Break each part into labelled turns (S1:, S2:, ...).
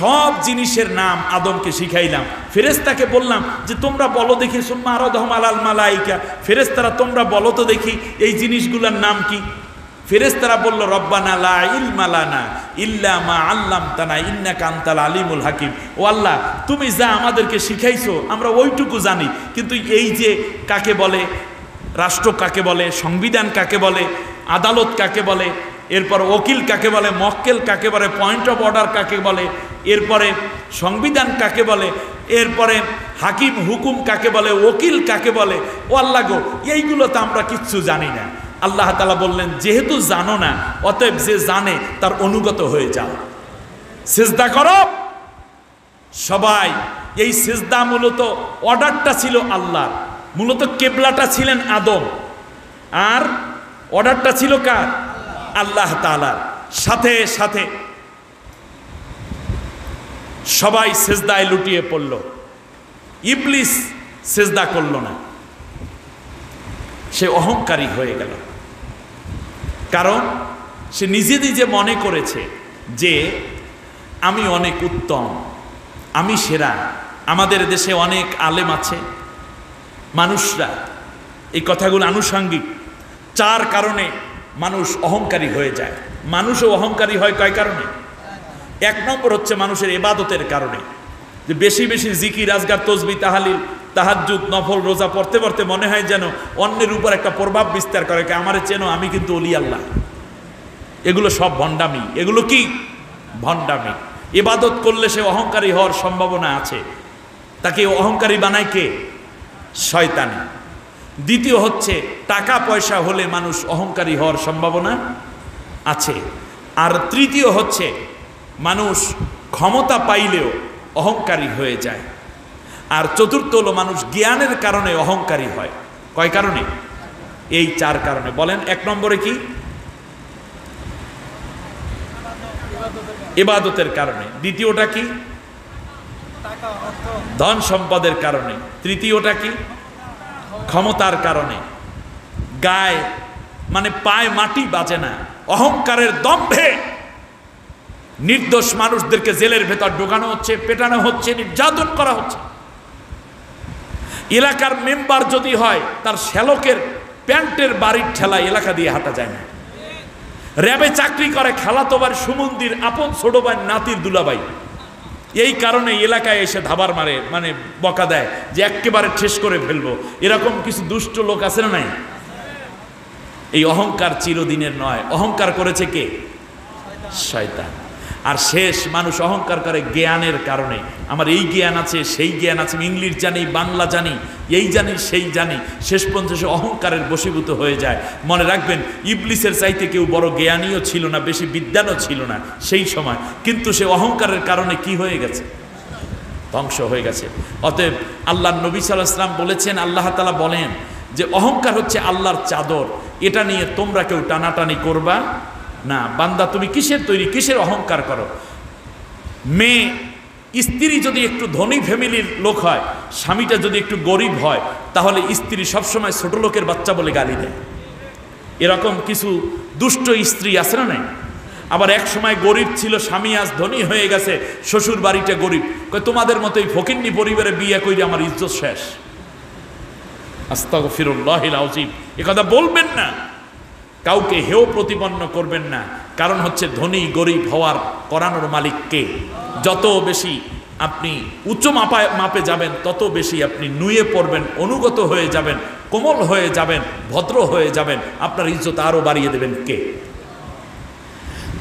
S1: সব জিনিসের নাম আদমকে শিখাইলাম। ফেরেশতাকে বললাম যে তোমরা বলো দেখি, সুম্মা আরাদহুম আলাল মালাইকা, ফেরেশতারা তোমরা বলো তো দেখি এই জিনিসগুলোর নাম কি। ফেরেশতারা বলল রব্বানা লা ইলমা লানা ইল্লা মা আল্লামতানা ইন্নাকা আনতাল আলিমুল হাকিম। ও আল্লাহ, তুমি যা আমাদেরকে শিখাইছো আমরা ওইটুকু জানি, কিন্তু এই যে কাকে বলে রাষ্ট্র, কাকে বলে সংবিধান, কাকে বলে আদালত, কাকে বলে, এরপর ওকিল কাকে বলে, মক্কেল কাকে বলে, পয়েন্ট অফ অর্ডার কাকে বলে, এরপরে সংবিধান কাকে বলে, এরপরে হাকিম হুকুম কাকে বলে, ওকিল কাকে বলে, ও আল্লাহ গো এইগুলো তো আমরা কিচ্ছু জানি না। আল্লাহ তাআলা বললেন যেহেতু জানো না, অতএব যে জানে তার অনুগত হয়ে যাও, সিজদা করো সবাই। এই সিজদা মূলত অর্ডারটা ছিল আল্লাহর, মূলত কেবলাটা ছিলেন আদম, আর অর্ডারটা ছিল কার? আল্লাহ তাআলার। সাথে সাথে সবাই সিজদায় লুটিয়ে পড়ল, ইবলিস সিজদা করল না, সে অহংকারী হয়ে গেল। কারণ সে নিজে নিজে মনে করেছে যে আমি অনেক উত্তম, আমি সেরা। আমাদের দেশে অনেক আলেম আছে, মানুষরা এই কথাগুলো আনুষঙ্গিক। চার কারণে মানুষ অহংকারী হয়ে যায়। মানুষও অহংকারী হয় কয় কারণে? এক নম্বর হচ্ছে মানুষের ইবাদতের কারণে, যে বেশি বেশি জিকির আজগার তসবিহ তাহালিল তাহাজ্জুদ নফল রোজা পড়তে পড়তে মনে হয় যেন অন্যের উপর একটা প্রভাব বিস্তার করে, আমারে চেনো, আমি কিন্তু ওলি আল্লাহ। এগুলো সব ভণ্ডামি। এগুলো কি? ভণ্ডামি। ইবাদত করলে সে অহংকারী হওয়ার সম্ভাবনা আছে। তাকে অহংকারী বানায় কে? শয়তান। দ্বিতীয় হচ্ছে টাকা পয়সা হলে মানুষ অহংকারী হওয়ার সম্ভাবনা আছে। আর তৃতীয় হচ্ছে মানুষ ক্ষমতা পাইলেও অহংকারী হয়ে যায়। আর চতুর্থ হলো মানুষ জ্ঞানের কারণে অহংকারী হয়। কয় কারণে? এই চার কারণে। বলেন এক নম্বরে কি? ইবাদতের কারণে। দ্বিতীয়টা কি? ধন সম্পদের কারণে। তৃতীয়টা কি? ক্ষমতার কারণে। গায়ে মানে পায়ে মাটি বাজে না, অহংকারের দম্ভে নির্দোষ মানুষদেরকে জেলের ভেতর ঢোকানো হচ্ছে, পেটানো হচ্ছে, নির্যাতন করা হচ্ছে। এলাকার মেম্বার যদি হয়, তার শ্যালকের প্যান্টের বাড়ির ঠেলায় এলাকা দিয়ে হাঁটা যায় না। র্যাবে চাকরি করে খালাতো ভাই সুমন্দির আপন ছোট ভাই নাতির দুলাভাই, এই কারণে এলাকায় এসে ধাবার মারে, মানে বকা দেয় যে একেবারে ঠেস করে ফেলবো। এরকম কিছু দুষ্ট লোক আছে না নাই? এই অহংকার চিরদিনের নয়। অহংকার করেছে কে? শয়তান। আর শেষ মানুষ অহংকার করে জ্ঞানের কারণে। আমার এই জ্ঞান আছে, সেই জ্ঞান আছে, আমি ইংলিশ জানি, বাংলা জানি, এই জানি, সেই জানি। শেষ পর্যন্ত সে অহংকারের বশীভূত হয়ে যায়। মনে রাখবেন, ইবলিসের চাইতে কেউ বড় জ্ঞানীও ছিল না, বেশি বিদ্যানও ছিল না সেই সময়, কিন্তু সে অহংকারের কারণে কি হয়ে গেছে? ধ্বংস হয়ে গেছে। অতএব আল্লাহর নবী সাল্লাল্লাহু আলাইহি ওয়াসাল্লাম বলেছেন, আল্লাহ তাআলা বলেন যে অহংকার হচ্ছে আল্লাহর চাদর, এটা নিয়ে তোমরা কেউ টানাটানি করবা না। বান্দা তুমি কিসের তৈরি, কিসের অহংকার করো? মেয়ে স্ত্রী যদি একটু ধনী ফ্যামিলির লোক হয়, স্বামীটা যদি একটু গরিব হয়, তাহলে স্ত্রী সবসময় ছোট লোকের বাচ্চা বলে গালি দেয়। এরকম কিছু দুষ্ট স্ত্রী আছে না নাই? আবার এক সময় গরিব ছিল, স্বামী আজ ধনী হয়ে গেছে, শ্বশুর বাড়িটা গরিব, কয় তোমাদের মতোই ফকিন্নি পরিবারে বিয়ে কইরে আমার ইজ্জত শেষ। আস্তাগফিরুল্লাহিল আযীম। এ কথা বলবেন না, কাউকে হেয় প্রতিপন্ন করবেন না। কারণ হচ্ছে ধনী গরিব হওয়ার করানোর মালিক কে? যত বেশি আপনি উচ্চ মাপে যাবেন, তত বেশি আপনি নুয়ে পড়বেন, অনুগত হয়ে যাবেন, কোমল হয়ে যাবেন, ভদ্র হয়ে যাবেন। আপনার ইজ্জত আরও বাড়িয়ে দেবেন কে?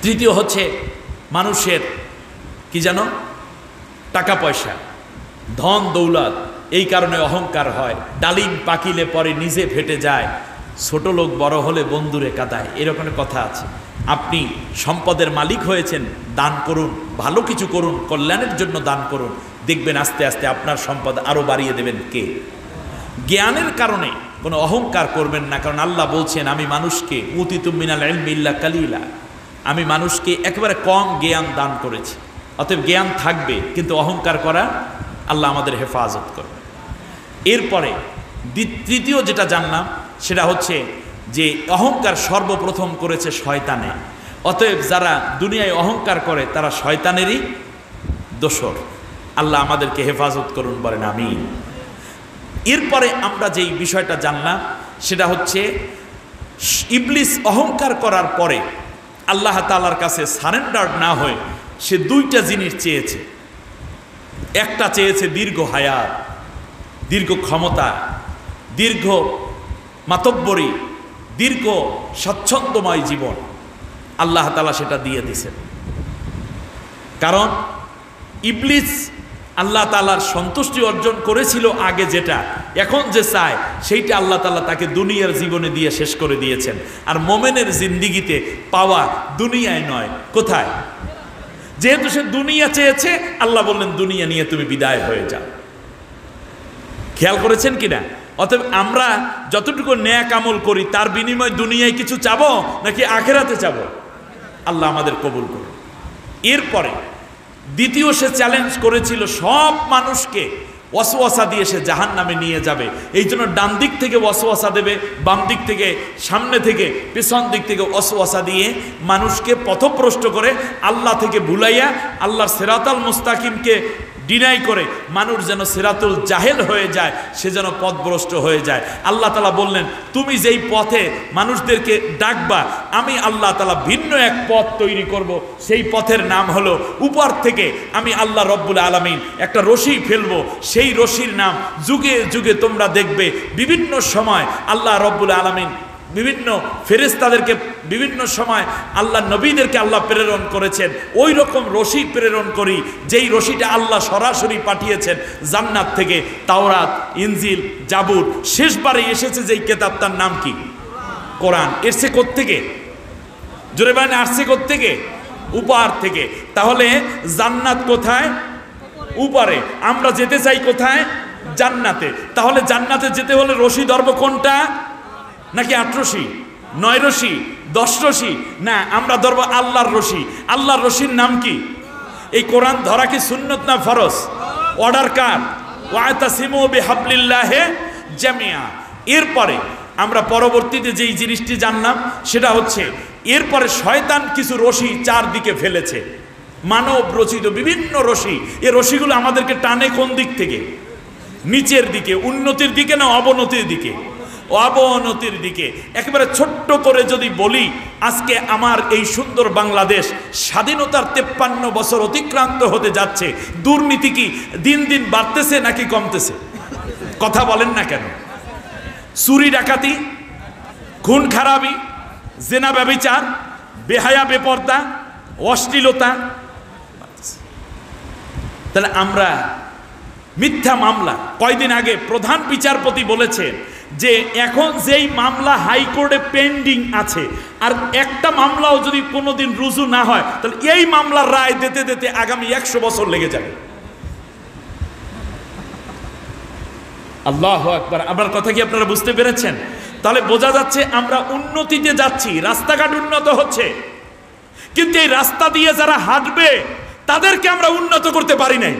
S1: তৃতীয় হচ্ছে মানুষের কি জানো? টাকা পয়সা, ধন দৌলত, এই কারণে অহংকার হয়। ডালিম পাকিলে পরে নিজে ফেটে যায়, ছোট লোক বড় হলে বন্ধুরে কাঁদায়, এরকম কথা আছে। আপনি সম্পদের মালিক হয়েছেন, দান করুন, ভালো কিছু করুন, কল্যাণের জন্য দান করুন, দেখবেন আস্তে আস্তে আপনার সম্পদ আরও বাড়িয়ে দেবেন কে? জ্ঞানের কারণে কোনো অহংকার করবেন না। কারণ আল্লাহ বলছেন, আমি মানুষকে উতিতু মিনাল ইলমি ইল্লা কালিলা, আমি মানুষকে একেবারে কম জ্ঞান দান করেছি। অতএব জ্ঞান থাকবে, কিন্তু অহংকার করা আল্লাহ আমাদের হেফাজত করবে। এরপরে তৃতীয় যেটা জানলাম সেটা হচ্ছে যে অহংকার সর্বপ্রথম করেছে শয়তানে। অতএব যারা দুনিয়ায় অহংকার করে তারা শয়তানেরই দোসর। আল্লাহ আমাদেরকে হেফাজত করুন, বলেন আমিন। এরপরে আমরা যেই বিষয়টা জানলাম সেটা হচ্ছে ইবলিস অহংকার করার পরে আল্লাহ তাআলার কাছে সারেন্ডার না হয়ে সে দুইটা জিনিস চেয়েছে। একটা চেয়েছে দীর্ঘ হায়াত, দীর্ঘ ক্ষমতা, দীর্ঘ মাতব্বরি, দীর্ঘ স্বচ্ছন্দময় জীবন। আল্লাহ তাআলা সেটা দিয়ে দিয়েছেন। কারণ ইবলিস আল্লাহ তাআলার সন্তুষ্টি অর্জন করেছিল আগে, যেটা এখন যে চায় সেইটা আল্লাহ তাআলা তাকে দুনিয়ার জীবনে দিয়ে শেষ করে দিয়েছেন। আর মোমেনের জিন্দিগিতে পাওয়া দুনিয়ায় নয়, কোথায়? যেহেতু সে দুনিয়া চেয়েছে, আল্লাহ বললেন দুনিয়া নিয়ে তুমি বিদায় হয়ে যাও। খেয়াল করেছেন কিনা? অতএব আমরা যতটুকু নেক আমল করি তার বিনিময়ে দুনিয়ায় কিছু চাবো নাকি আখেরাতে চাবো? আল্লাহ আমাদের কবুল করুন। এরপরে দ্বিতীয় সে চ্যালেঞ্জ করেছিল সব মানুষকে ওয়াসওয়াসা দিয়ে সে জাহান্নামে নিয়ে যাবে। এই জন্য ডান দিক থেকে ওয়াসওয়াসা দেবে, বাম দিক থেকে, সামনে থেকে, পেছন দিক থেকে ওয়াসওয়াসা দিয়ে মানুষকে পথভ্রষ্ট করে আল্লাহ থেকে ভুলাইয়া আল্লাহর সিরাতাল মুস্তাকিমকে ডিনাই করে মানুষ যেন সিরাতুল জাহেল হয়ে যায়, সে যেন পথভ্রষ্ট হয়ে যায়। আল্লাহ তাআলা বললেন তুমি যেই পথে মানুষদেরকে ডাকবা, আমি আল্লাহ তাআলা ভিন্ন এক পথ তৈরি করব। সেই পথের নাম হলো উপর থেকে আমি আল্লাহ রব্বুল আলামিন একটা রশি ফেলবো। সেই রশির নাম যুগে যুগে তোমরা দেখবে বিভিন্ন সময় আল্লাহ রব্বুল আলামিন বিভিন্ন ফেরেশতাদেরকে বিভিন্ন সময় আল্লাহ নবীদেরকে আল্লাহ প্রেরণ করেছেন। ওই রকম রশি প্রেরণ করি যেই রশিটা আল্লাহ সরাসরি পাঠিয়েছেন জান্নাত থেকে। তাওরাত, ইনজিল, জাবুর, শেষবারে এসেছে যেই কেতাবটার নাম কি? কোরআন। এসছে কোত্থেকে? জোরে বলেন, আসছে কোত্থেকে? উপর থেকে। তাহলে জান্নাত কোথায়? উপরে। আমরা যেতে চাই কোথায়? জান্নাতে। তাহলে জান্নাতে যেতে হলে রশি ধরবো কোনটা? নাকি 8 রশি, 9 রশি, 10 রশি? না, আমরা ধরবো আল্লাহর রশি। আল্লাহর রশির নাম কি? এই কোরআন ধরা কি সুন্নত না ফরজ? অর্ডার কার? ওয়াতাসিমু বিহাবলিল্লাহি জামিয়া। এরপরে আমরা পরবর্তীতে যেই জিনিসটি জানলাম সেটা হচ্ছে এরপরে শয়তান কিছু রশি চারদিকে ফেলেছে, মানব রচিত বিভিন্ন রশি। এই রশিগুলো আমাদেরকে টানে কোন দিক থেকে? নিচের দিকে। উন্নতির দিকে না অবনতির দিকে? অবনতির দিকে। একেবারে ছোট্ট করে যদি বলি, আজকে আমার এই সুন্দর বাংলাদেশ স্বাধীনতার 53 বছর অতিক্রান্ত হতে যাচ্ছে। দুর্নীতি কি দিন দিন বাড়তেছে নাকি কমতেছে? কথা বলেন না কেন? চুরি ডাকাতি, খুন খারাপি, জেনা ব্যভিচার, বেহায়া বেপর্দা, অশ্লীলতা। তাহলে আমরা মিথ্যা মামলা, কয়দিন আগে প্রধান বিচারপতি বলেছেন যে এখন যেই মামলা হাইকোর্টে পেন্ডিং আছে আর একটা মামলাও যদি কোনোদিন রুজু না হয় তাহলে এই মামলার রায় দিতে দিতে আগামী 100 বছর লেগে যাবে। আল্লাহু আকবার। আমার কথা কি আপনারা বুঝতে পেরেছেন? তাহলে বোঝা যাচ্ছে আমরা উন্নতিতে যাচ্ছি, রাস্তাঘাট উন্নত হচ্ছে, কিন্তু এই রাস্তা দিয়ে যারা হাঁটবে তাদেরকে আমরা উন্নত করতে পারি নাই।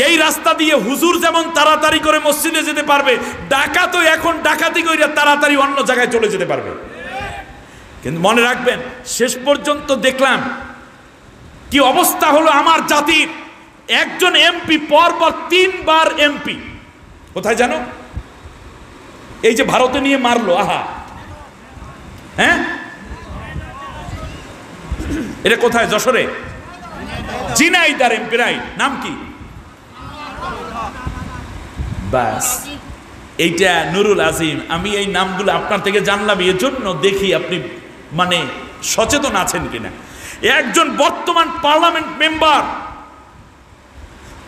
S1: এই রাস্তা দিয়ে হুজুর যেমন তাড়াতাড়ি করে মসজিদে যেতে পারবে, ডাকাতও এখন ডাকাতি করে তাড়াতাড়ি অন্য জায়গায় চলে যেতে পারবে। কিন্তু মনে রাখবেন, শেষ পর্যন্ত দেখলাম কি অবস্থা হলো আমার জাতির। একজন এমপি পরপর 3 বার এমপি। কোথায় জানো? এই যে ভারতে নিয়ে মারলো, আহা, হ্যাঁ, এটা কোথায়? যশোরে ঝিনাইদহের এমপি রাই, নাম কি? বাস, এইটা নুরুল আজিম। আমি এই নামগুলো আপনার থেকে জানলাম এজন্য, দেখি আপনি মানে সচেতন আছেন কিনা। একজন বর্তমান পার্লামেন্ট মেম্বার,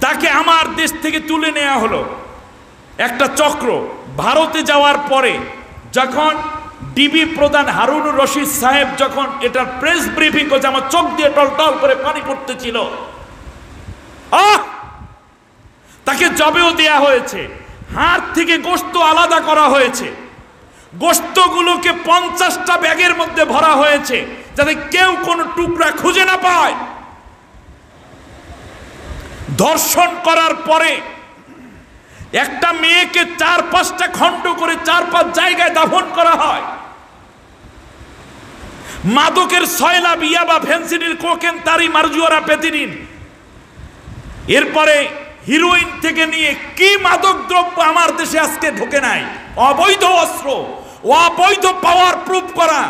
S1: তাকে আমার দেশ থেকে তুলে নেওয়া হলো। একটা চক্র ভারতে যাওয়ার পরে যখন ডিবি প্রধান হারুনুর রশিদ সাহেব যখন এটার প্রেস ব্রিফিং করছে, আমার চোখ দিয়ে টলটল করে পানি পড়তেছিল। তাকে জবেও দেয়া হয়েছে, হাড় থেকে গোশত আলাদা করা হয়েছে, গোশতগুলোকে 50টা ব্যাগের মধ্যে ভরা হয়েছে যাতে কেউ কোনো টুকরা খুঁজে না পায়। ধর্ষণ করার পরে একটা মেয়েকে 4-5টা খণ্ড করে 4-5 জায়গায় দাফন করা হয়। মাদকের সয়লা ইয়াবা ফেন্সিডিল কোকেন তারি মারজুয়ারা পেতিনিন, এরপরে হিরোইন থেকে নিয়ে কি মাদক দ্রব্য আমার দেশে আজকে ঢোকে নাই, অবৈধ অস্ত্র, অবৈধ পাওয়ার প্রুফ করা,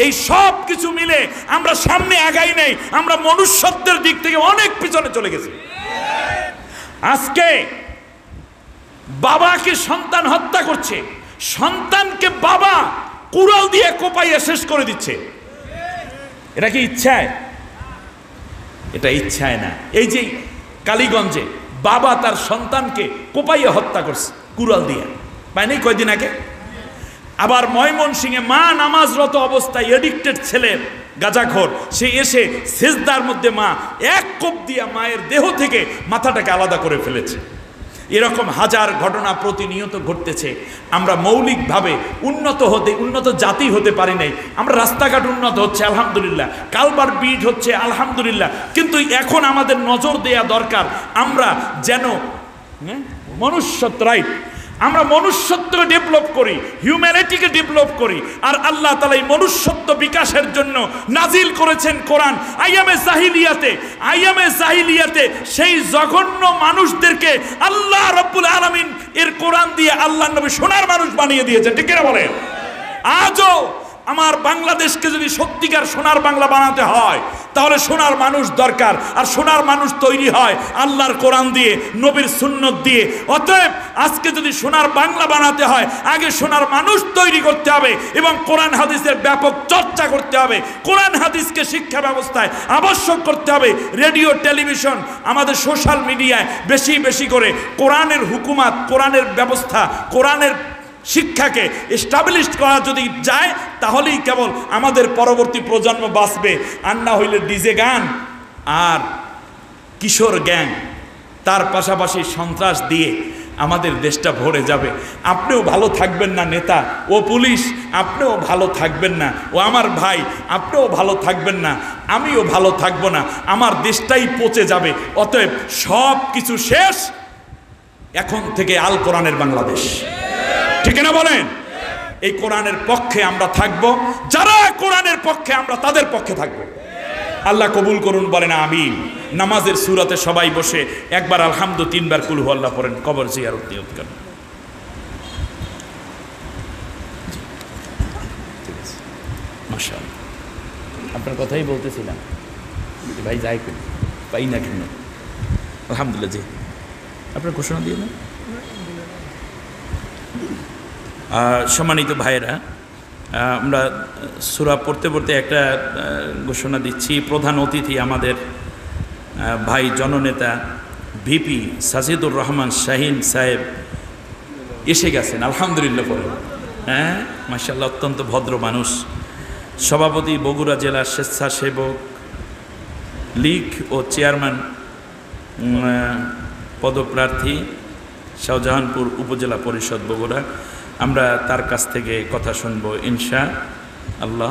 S1: এই সব কিছু মিলে আমরা সামনে আগাই নেই, আমরা মনুষ্যত্বের দিক থেকে অনেক পিছনে চলে গেছি। আজকে বাবাকে সন্তান হত্যা করছে, সন্তানকে বাবা কুড়াল দিয়ে কোপাইয়া শেষ করে দিচ্ছে। এটা কি ইচ্ছায়? এটা ইচ্ছায় না। এই যে কালীগঞ্জে বাবা তার সন্তানকে কোপাইয়া হত্যা করছে কুড়াল দিয়ে, পায়নি কয়দিন আগে। আবার ময়মনসিংহে মা নামাজরত অবস্থায় এডিক্টেড ছেলের গাঁজাখোর, সে এসে সেজদার মধ্যে মা এক কোপ দিয়া মায়ের দেহ থেকে মাথাটাকে আলাদা করে ফেলেছে। এরকম হাজার ঘটনা প্রতিনিয়ত ঘটতেছে। আমরা মৌলিকভাবে উন্নত জাতি হতে পারি নাই। আমরা রাস্তাঘাট উন্নত হচ্ছে আলহামদুলিল্লাহ, কালবার বিট হচ্ছে আলহামদুলিল্লাহ, কিন্তু এখন আমাদের নজর দেয়া দরকার আমরা যেন মনুষ্যত্ব, রাইট, আমরা মনুষ্যত্বকে ডেভেলপ করি, হিউম্যানিটিকে ডেভেলপ করি। আর আল্লাহ তাআলা এই মনুষ্যত্ব বিকাশের জন্য নাজিল করেছেন কোরআন। আইয়ামে জাহিলিয়াতে সেই জঘন্য মানুষদেরকে আল্লাহ রাব্বুল আলামিন এর কোরআন দিয়ে আল্লাহর নবী সোনার মানুষ বানিয়ে দিয়েছেন, ঠিক কিনা বলেন? আজও আমার বাংলাদেশকে যদি সত্যিকার সোনার বাংলা বানাতে হয় তাহলে সোনার মানুষ দরকার। আর সোনার মানুষ তৈরি হয় আল্লাহর কোরআন দিয়ে, নবীর সুন্নত দিয়ে। অতএব আজকে যদি সোনার বাংলা বানাতে হয় আগে সোনার মানুষ তৈরি করতে হবে এবং কোরআন হাদিসের ব্যাপক চর্চা করতে হবে। কোরআন হাদিসকে শিক্ষা ব্যবস্থায় আবশ্যক করতে হবে। রেডিও, টেলিভিশন, আমাদের সোশ্যাল মিডিয়ায় বেশি বেশি করে কোরআনের হুকুমাত, কোরআনের ব্যবস্থা, কোরআনের শিক্ষাকে এস্টাবলিশ করা যদি যায় তাহলেই কেবল আমাদের পরবর্তী প্রজন্ম বাঁচবে। আর না হইলে ডিজে গান আর কিশোর গ্যাং, তার পাশাপাশি সন্ত্রাস দিয়ে আমাদের দেশটা ভরে যাবে। আপনিও ভালো থাকবেন না নেতা ও পুলিশ, আপনিও ভালো থাকবেন না, ও আমার ভাই আপনিও ভালো থাকবেন না, আমিও ভালো থাকবো না, আমার দেশটাই পচে যাবে। অতএব সব কিছু শেষ, এখন থেকে আল কোরআনের বাংলাদেশ, ঠিক না বলেন? এই কোরআনের পক্ষে আমরা থাকব, যারা কোরআনের পক্ষে আমরা তাদের পক্ষে থাকব। আল্লাহ কবুল করুন, বলেন আমিন। নামাজের সূরাতে সবাই বসে একবার আলহামদু, তিনবার কুল হু আল্লাহ পড়েন, কবর জিয়ারত নিয়ত করেন। মাশাআল্লাহ, আপনার কথাই বলতেছিলাম ভাই, যাই করি পাই না কেন, আলহামদুলিল্লাহ। জি, আপনার ঘোষণা দিয়ে না। সম্মানিত ভাইয়েরা, আমরা সূরা পড়তে পড়তে একটা ঘোষণা দিচ্ছি। প্রধান অতিথি আমাদের ভাই জননেতা ভিপি সাজিদুর রহমান শাহিন সাহেব এসে গেছেন, আলহামদুলিল্লাহ বলে। হ্যাঁ, মাশাআল্লাহ, অত্যন্ত ভদ্র মানুষ। সভাপতি বগুড়া জেলা স্বেচ্ছাসেবক লীগ ও চেয়ারম্যান পদপ্রার্থী শাহজাহানপুর উপজেলা পরিষদ বগুড়া। আমরা তার কাছ থেকে কথা শুনবো ইনশাআল্লাহ।